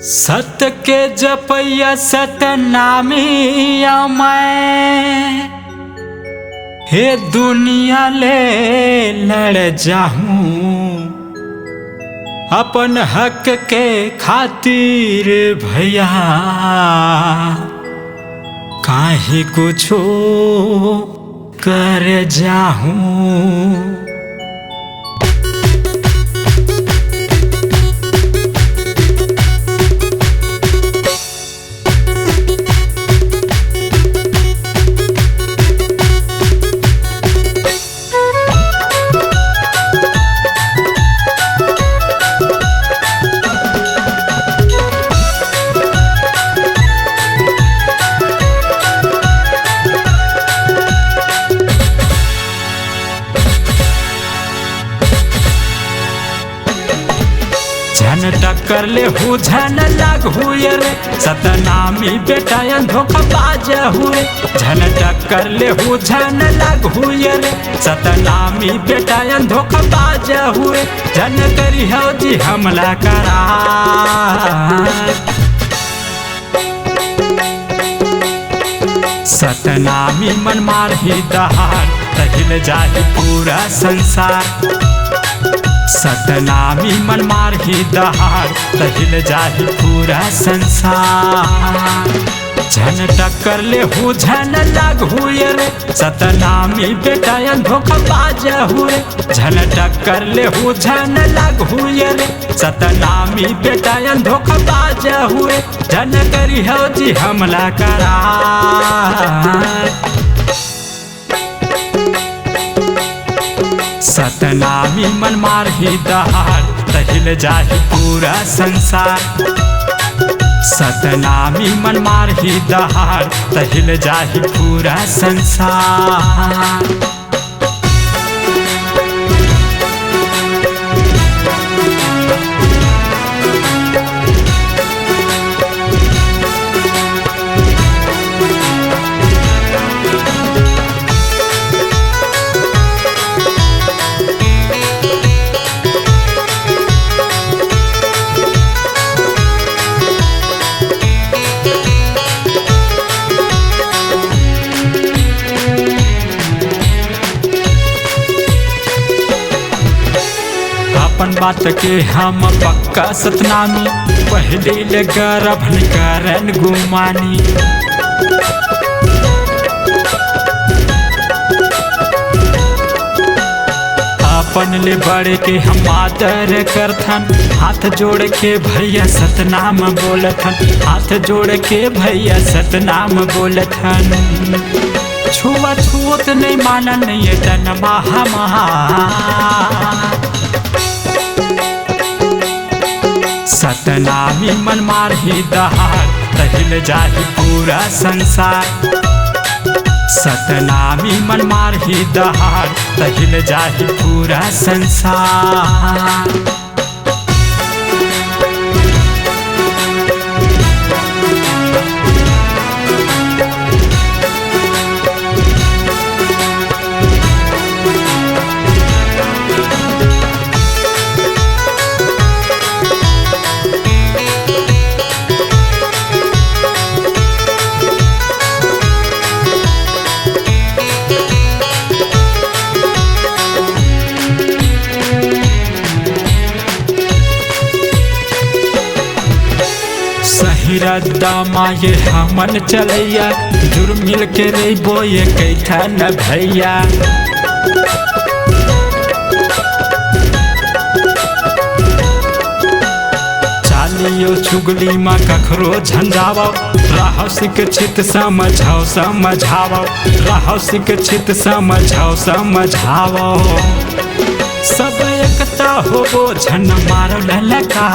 सत्य के जपैया सतनामी मैं हे दुनिया ले लड़ जाऊं अपन हक के खातिर भैया काहे कुछो कर जाऊं। झन टक्कर ले हूँ झन लग हुए रे सतनामी बेटा धोखा बाज हुए। झन टक्कर ले हूँ झन लग हुए रे सतनामी बेटा धोखा बाज हुए। झन करी हो जी हमला करा सतनामी मन मार ही दहाड़ तहिल जाहि पूरा संसार। सतनामी मन मार ही दहाड़ तहिल जाहि पूरा संसार। झन टक्कर ले हूँ झन लग हुए रे सतनामी बेटा धोखा बाज हुए। झन टक्कर ले हूँ झन लग हुए रे सतनामी बेटा धोखा बाज हुए। झन करी हो जी हमला करा सतनामी मन मार ही दहाड़ तहिल जाहि पूरा संसार। सतनामी मन मार ही दहाड़ तहिल जाहि पूरा संसार। अपन बात के हम पक्का सतनामी पहले ले गर्भन करन गुमानी। अपन ले बड़े के हम आदर करथन हाथ जोड़ के भैया सतनाम बोलथन। हाथ जोड़ के भैया सतनाम बोलथन। छुआ छूत नहीं मानन ये तन महा सतनामी मन मार ही दहाड़ तहिल जाहि पूरा संसार। सतनामी मन मार ही दहाड़ तहिल जाहि पूरा संसार। सही रद्दा माये हमन चलैया जुर मिल के रे बोए कैठा न भैया। चालियो चुगली माँ कखरो झंझावा राह शिक्षित समझाओ समझावा राह शिक्षित समझाओ समझावा। सब एकता हो झन मारो ललका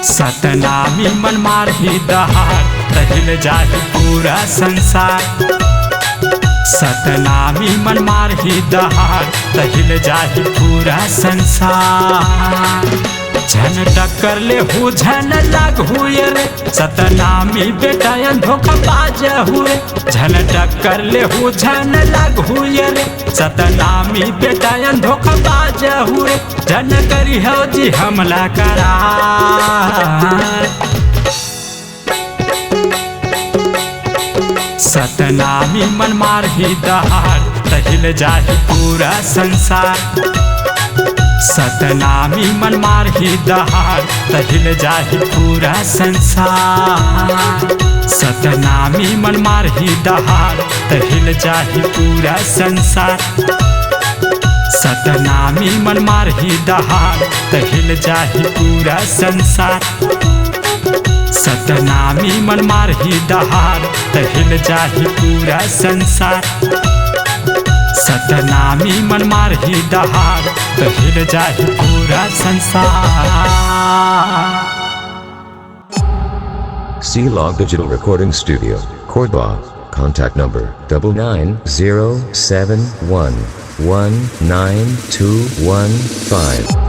सतनामी मन मार ही दहाड़ तहिल जाहि पूरा संसार। सतनामी मन मार ही दहाड़ तहिल जाहि पूरा संसार। झन टक्कर ले हु झन लाग हुए रे सतनामी बेटायन धोखाबाज हुए झन टक्कर ले हु झन लाग हुए रे सतनामी बेटायन धोखाबाज हुए झन करी हो जी हमला करा सतनामी मन मार ही दहाड़ तहिल जाहि पूरा संसार सतनामी मन मार ही दहाड़ तहिल जाहि पूरा संसार सतनामी मन मार ही दहाड़ तहिल जाहि पूरा संसार सतनामी मन मार ही दहाड़ तहिल जाहि पूरा संसार सतनामी मन मार ही दहाड़ तहिल जाहि पूरा संसार सतनामी मन मार ही दहाड़ तहिल जाहि पूरा संसार C-Log Digital Recording Studio, Cordoba. Contact number 9907119215.